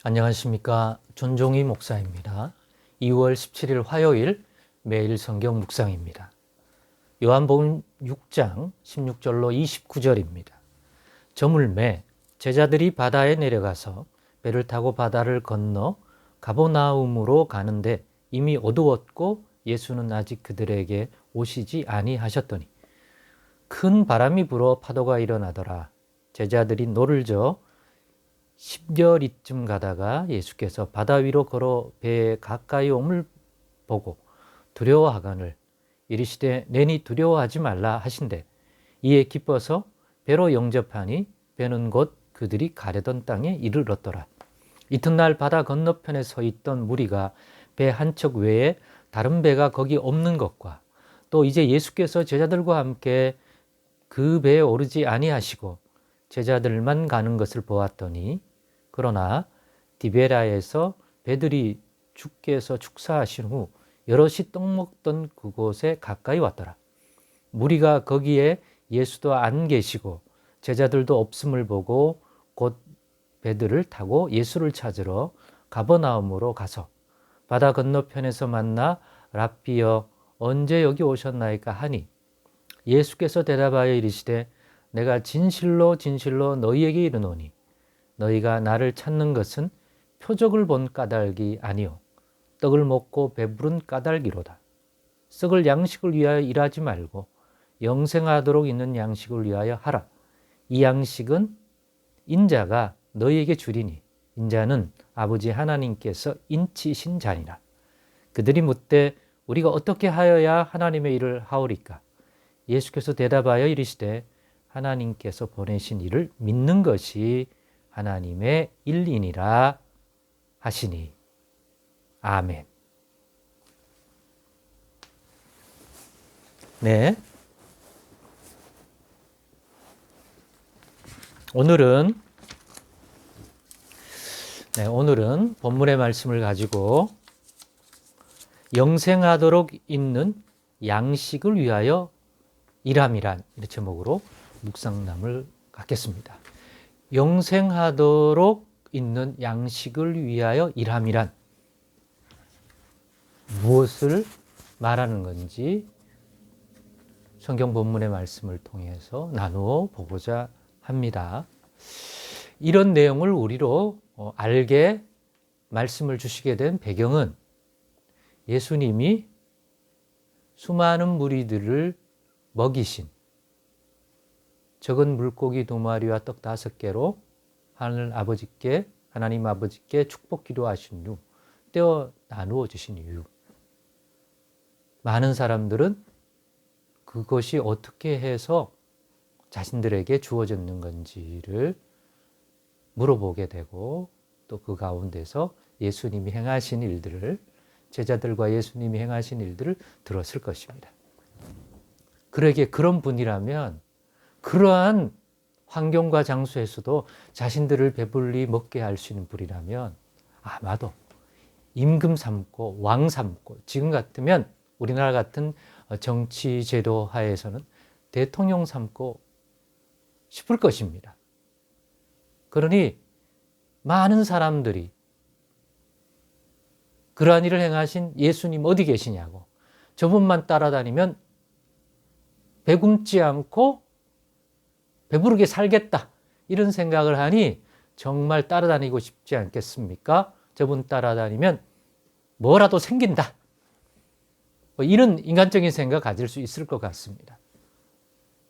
안녕하십니까. 존종희 목사입니다. 2월 17일 화요일 매일 성경 묵상입니다. 요한복음 6장 16절로 29절입니다. 저물매 제자들이 바다에 내려가서 배를 타고 바다를 건너 가버나움으로 가는데 이미 어두웠고 예수는 아직 그들에게 오시지 아니하셨더니 큰 바람이 불어 파도가 일어나더라. 제자들이 노를 저어 10여리쯤 가다가 예수께서 바다 위로 걸어 배에 가까이 옴을 보고 두려워하거늘 이르시되 내니 두려워하지 말라 하신대 이에 기뻐서 배로 영접하니 배는 곧 그들이 가려던 땅에 이르렀더라. 이튿날 바다 건너편에 서 있던 무리가 배 한 척 외에 다른 배가 거기 없는 것과 또 이제 예수께서 제자들과 함께 그 배에 오르지 아니하시고 제자들만 가는 것을 보았더니 그러나 디베라에서 배들이 주께서 축사하신 후 여럿이 떡 먹던 그곳에 가까이 왔더라. 무리가 거기에 예수도 안 계시고 제자들도 없음을 보고 곧 배들을 타고 예수를 찾으러 가버나움으로 가서 바다 건너편에서 만나 랍비여 언제 여기 오셨나이까 하니 예수께서 대답하여 이르시되 내가 진실로 진실로 너희에게 이르노니 너희가 나를 찾는 것은 표적을 본 까닭이 아니요 떡을 먹고 배부른 까닭이로다. 썩을 양식을 위하여 일하지 말고 영생하도록 있는 양식을 위하여 하라. 이 양식은 인자가 너희에게 주리니 인자는 아버지 하나님께서 인치신 자니라. 그들이 묻되 우리가 어떻게 하여야 하나님의 일을 하오리까? 예수께서 대답하여 이르시되 하나님께서 보내신 이를 믿는 것이 하나님의 일이니라 하시니 아멘. 네. 오늘은 본문의 말씀을 가지고 영생하도록 있는 양식을 위하여 일함이란 이 제목으로 묵상남을 갖겠습니다. 영생하도록 있는 양식을 위하여 일함이란 무엇을 말하는 건지 성경 본문의 말씀을 통해서 나누어 보고자 합니다. 이런 내용을 우리로 알게 말씀을 주시게 된 배경은 예수님이 수많은 무리들을 먹이신 적은 물고기 2마리와 떡 5개로 하나님 아버지께 축복 기도하신 후 떼어 나누어 주신 이유. 많은 사람들은 그것이 어떻게 해서 자신들에게 주어졌는 건지를 물어보게 되고 또 그 가운데서 예수님이 행하신 일들을 제자들과 예수님이 행하신 일들을 들었을 것입니다. 그러기에 그런 분이라면 그러한 환경과 장소에서도 자신들을 배불리 먹게 할 수 있는 분이라면 아마도 임금 삼고 왕 삼고 지금 같으면 우리나라 같은 정치 제도 하에서는 대통령 삼고 싶을 것입니다. 그러니 많은 사람들이 그러한 일을 행하신 예수님 어디 계시냐고 저분만 따라다니면 배굶지 않고 배부르게 살겠다 이런 생각을 하니 정말 따라다니고 싶지 않겠습니까? 저분 따라다니면 뭐라도 생긴다. 이런 인간적인 생각 가질 수 있을 것 같습니다.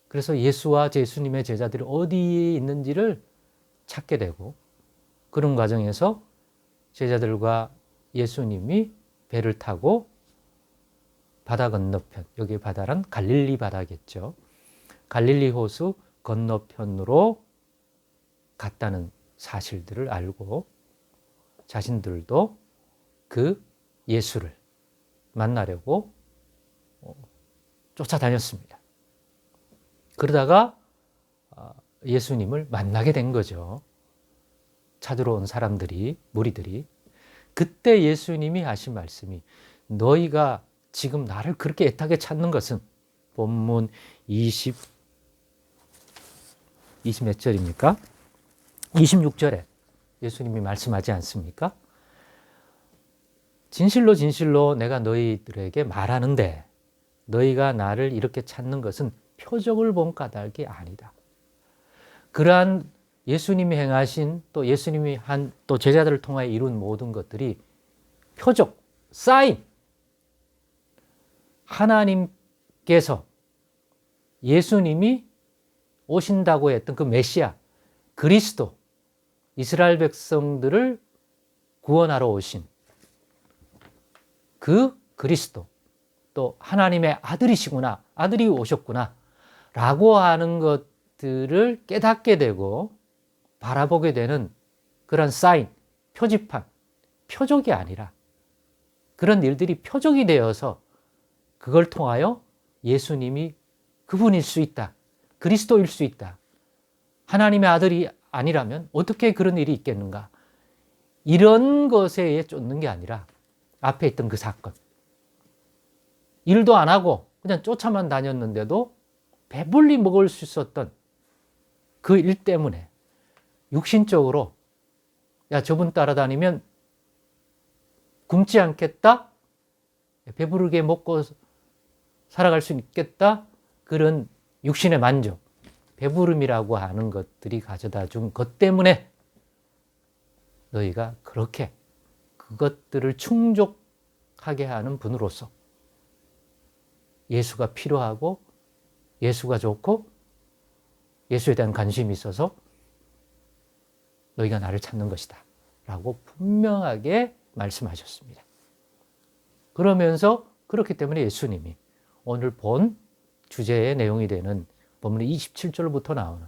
그래서 예수와 예수님의 제자들이 어디에 있는지를 찾게 되고 그런 과정에서 제자들과 예수님이 배를 타고 바다 건너편, 여기 바다란 갈릴리 바다겠죠. 갈릴리 호수 건너편으로 갔다는 사실들을 알고 자신들도 그 예수를 만나려고 쫓아다녔습니다. 그러다가 예수님을 만나게 된 거죠. 찾으러 온 사람들이, 무리들이. 그때 예수님이 하신 말씀이 너희가 지금 나를 그렇게 애타게 찾는 것은 본문 20 몇 절입니까? 26절에 예수님이 말씀하지 않습니까? 진실로 진실로 내가 너희들에게 말하는데 너희가 나를 이렇게 찾는 것은 표적을 본 까닭이 아니다. 그러한 예수님이 행하신 또 예수님이 한 또 제자들을 통하여 이룬 모든 것들이 표적, 사인. 하나님께서 예수님이 오신다고 했던 그 메시아, 그리스도, 이스라엘 백성들을 구원하러 오신 그 그리스도, 또 하나님의 아들이시구나, 아들이 오셨구나 라고 하는 것들을 깨닫게 되고 바라보게 되는 그런 사인, 표지판, 표적이 아니라 그런 일들이 표적이 되어서 그걸 통하여 예수님이 그분일 수 있다, 그리스도일 수 있다, 하나님의 아들이 아니라면 어떻게 그런 일이 있겠는가, 이런 것에 쫓는 게 아니라 앞에 있던 그 사건, 일도 안 하고 그냥 쫓아만 다녔는데도 배불리 먹을 수 있었던 그 일 때문에 육신적으로 야 저분 따라다니면 굶지 않겠다, 배부르게 먹고 살아갈 수 있겠다, 그런 육신의 만족, 배부름이라고 하는 것들이 가져다 준 것 때문에 너희가 그렇게 그것들을 충족하게 하는 분으로서 예수가 필요하고 예수가 좋고 예수에 대한 관심이 있어서 너희가 나를 찾는 것이다 라고 분명하게 말씀하셨습니다. 그러면서 그렇기 때문에 예수님이 오늘 본 주제의 내용이 되는 본문 27절부터 나오는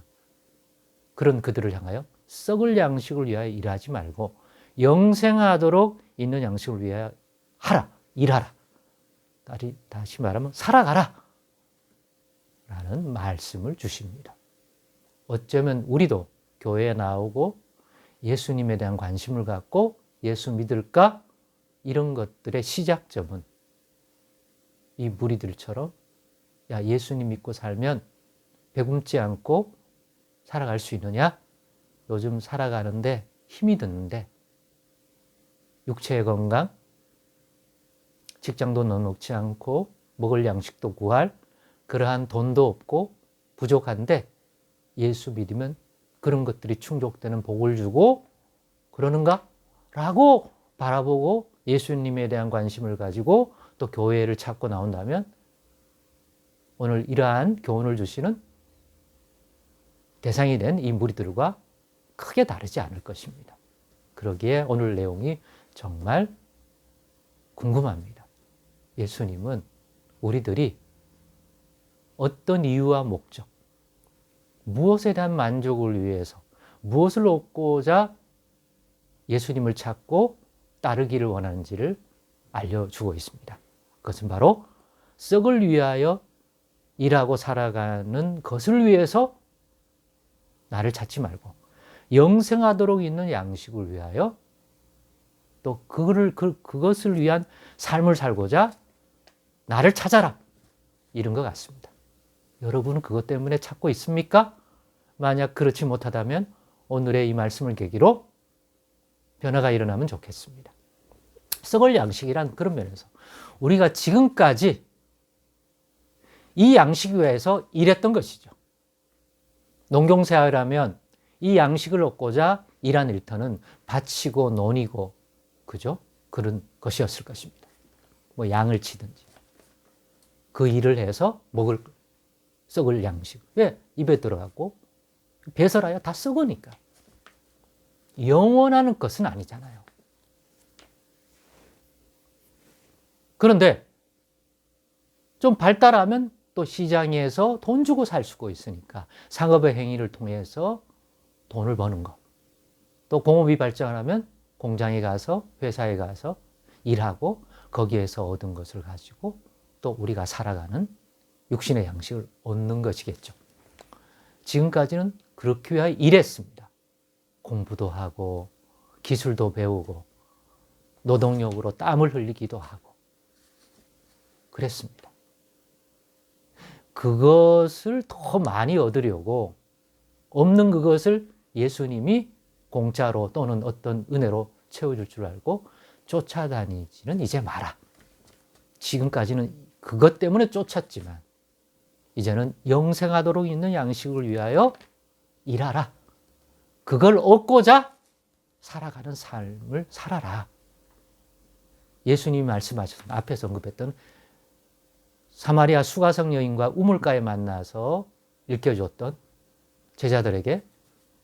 그런 그들을 향하여 썩을 양식을 위하여 일하지 말고 영생하도록 있는 양식을 위하여 하라, 일하라. 다시 말하면 살아가라 라는 말씀을 주십니다. 어쩌면 우리도 교회에 나오고 예수님에 대한 관심을 갖고 예수 믿을까? 이런 것들의 시작점은 이 무리들처럼 야 예수님 믿고 살면 배굶지 않고 살아갈 수 있느냐? 요즘 살아가는데 힘이 드는데 육체의 건강, 직장도 넉넉지 않고 먹을 양식도 구할 그러한 돈도 없고 부족한데 예수 믿으면 그런 것들이 충족되는 복을 주고 그러는가? 라고 바라보고 예수님에 대한 관심을 가지고 또 교회를 찾고 나온다면 오늘 이러한 교훈을 주시는 대상이 된 이 무리들과 크게 다르지 않을 것입니다. 그러기에 오늘 내용이 정말 궁금합니다. 예수님은 우리들이 어떤 이유와 목적, 무엇에 대한 만족을 위해서 무엇을 얻고자 예수님을 찾고 따르기를 원하는지를 알려주고 있습니다. 그것은 바로 썩을 위하여 일하고 살아가는 것을 위해서 나를 찾지 말고 영생하도록 있는 양식을 위하여 또 그것을 위한 삶을 살고자 나를 찾아라, 이런 것 같습니다. 여러분은 그것 때문에 찾고 있습니까? 만약 그렇지 못하다면 오늘의 이 말씀을 계기로 변화가 일어나면 좋겠습니다. 썩을 양식이란 그런 면에서 우리가 지금까지 이 양식 위해서 일했던 것이죠. 농경생활하면 이 양식을 얻고자 일한 일터는 바치고 논이고 그죠? 그런 것이었을 것입니다. 뭐 양을 치든지 그 일을 해서 먹을 썩을 양식. 왜? 입에 들어가고 배설하여 다 썩으니까. 영원한 것은 아니잖아요. 그런데 좀 발달하면 또 시장에서 돈 주고 살 수가 있으니까 상업의 행위를 통해서 돈을 버는 것. 또 공업이 발전하면 공장에 가서 회사에 가서 일하고 거기에서 얻은 것을 가지고 또 우리가 살아가는 육신의 양식을 얻는 것이겠죠. 지금까지는 그렇게 위하여 일했습니다. 공부도 하고 기술도 배우고 노동력으로 땀을 흘리기도 하고 그랬습니다. 그것을 더 많이 얻으려고 없는 그것을 예수님이 공짜로 또는 어떤 은혜로 채워줄 줄 알고 쫓아다니지는 이제 마라. 지금까지는 그것 때문에 쫓았지만 이제는 영생하도록 있는 양식을 위하여 일하라. 그걸 얻고자 살아가는 삶을 살아라. 예수님이 말씀하셨습니다. 앞에서 언급했던 사마리아 수가성 여인과 우물가에 만나서 일깨워줬던 제자들에게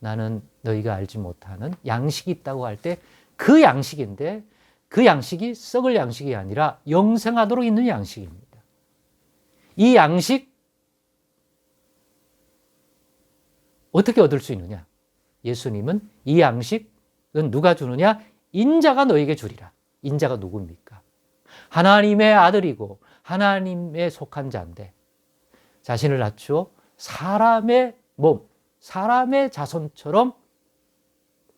나는 너희가 알지 못하는 양식이 있다고 할 때 그 양식인데 그 양식이 썩을 양식이 아니라 영생하도록 있는 양식입니다. 이 양식 어떻게 얻을 수 있느냐? 예수님은 이 양식은 누가 주느냐? 인자가 너에게 주리라. 인자가 누굽니까? 하나님의 아들이고 하나님에 속한 자인데 자신을 낮추어 사람의 몸, 사람의 자손처럼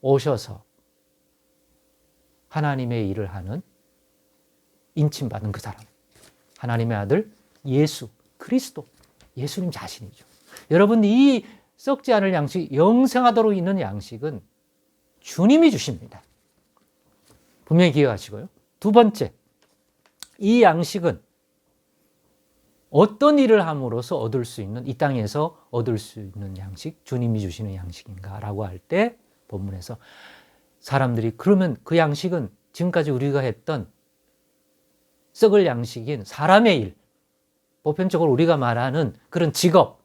오셔서 하나님의 일을 하는 인침받은 그 사람. 하나님의 아들 예수 그리스도, 예수님 자신이죠. 여러분, 이 썩지 않을 양식, 영생하도록 있는 양식은 주님이 주십니다. 분명히 기억하시고요. 두 번째, 이 양식은 어떤 일을 함으로써 얻을 수 있는, 이 땅에서 얻을 수 있는 양식, 주님이 주시는 양식인가라고 할 때 본문에서 사람들이 그러면 그 양식은 지금까지 우리가 했던 썩을 양식인 사람의 일, 보편적으로 우리가 말하는 그런 직업,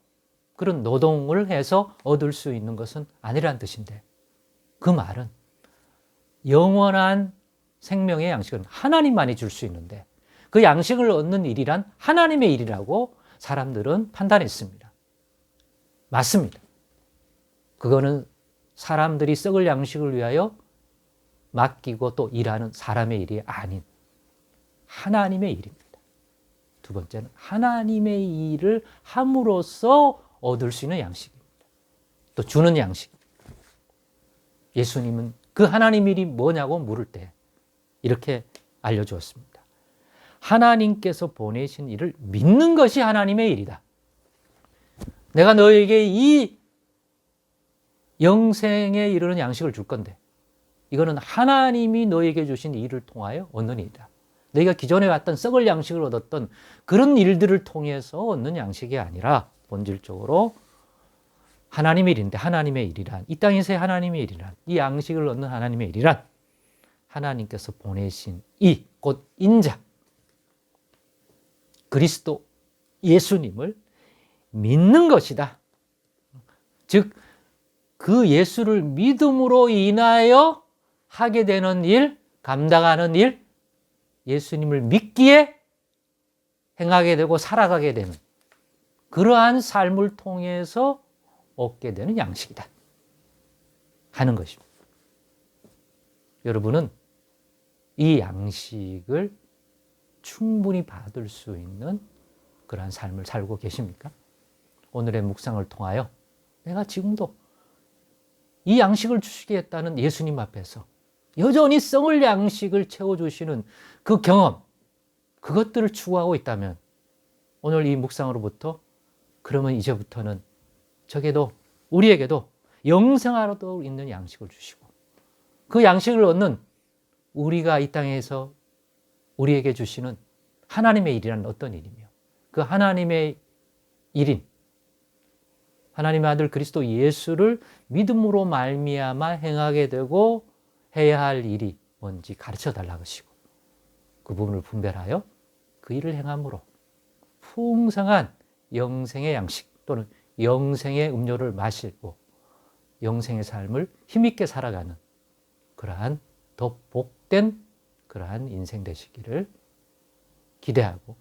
그런 노동을 해서 얻을 수 있는 것은 아니라는 뜻인데 그 말은 영원한 생명의 양식은 하나님만이 줄 수 있는데 그 양식을 얻는 일이란 하나님의 일이라고 사람들은 판단했습니다. 맞습니다. 그거는 사람들이 썩을 양식을 위하여 맡기고 또 일하는 사람의 일이 아닌 하나님의 일입니다. 두 번째는 하나님의 일을 함으로써 얻을 수 있는 양식입니다. 또 주는 양식. 예수님은 그 하나님 일이 뭐냐고 물을 때 이렇게 알려주었습니다. 하나님께서 보내신 일을 믿는 것이 하나님의 일이다. 내가 너에게 이 영생에 이르는 양식을 줄 건데 이거는 하나님이 너에게 주신 일을 통하여 얻는 일이다. 너희가 기존에 왔던 썩을 양식을 얻었던 그런 일들을 통해서 얻는 양식이 아니라 본질적으로 하나님의 일인데 하나님의 일이란, 이 땅에서의 하나님의 일이란, 이 양식을 얻는 하나님의 일이란 하나님께서 보내신 이 곧 인자 그리스도 예수님을 믿는 것이다. 즉 그 예수를 믿음으로 인하여 하게 되는 일, 감당하는 일, 예수님을 믿기에 행하게 되고 살아가게 되는 그러한 삶을 통해서 얻게 되는 양식이다 하는 것입니다. 여러분은 이 양식을 충분히 받을 수 있는 그러한 삶을 살고 계십니까? 오늘의 묵상을 통하여 내가 지금도 이 양식을 주시겠다는 예수님 앞에서 여전히 썩을 양식을 채워주시는 그 경험, 그것들을 추구하고 있다면 오늘 이 묵상으로부터 그러면 이제부터는 저게도 우리에게도 영생하도록 있는 양식을 주시고 그 양식을 얻는 우리가 이 땅에서 우리에게 주시는 하나님의 일이란 어떤 일이며 그 하나님의 일인 하나님의 아들 그리스도 예수를 믿음으로 말미암아 행하게 되고 해야 할 일이 뭔지 가르쳐 달라고 하시고 그 부분을 분별하여 그 일을 행함으로 풍성한 영생의 양식 또는 영생의 음료를 마시고 영생의 삶을 힘있게 살아가는 그러한 더 복된 그러한 인생 되시기를 기대하고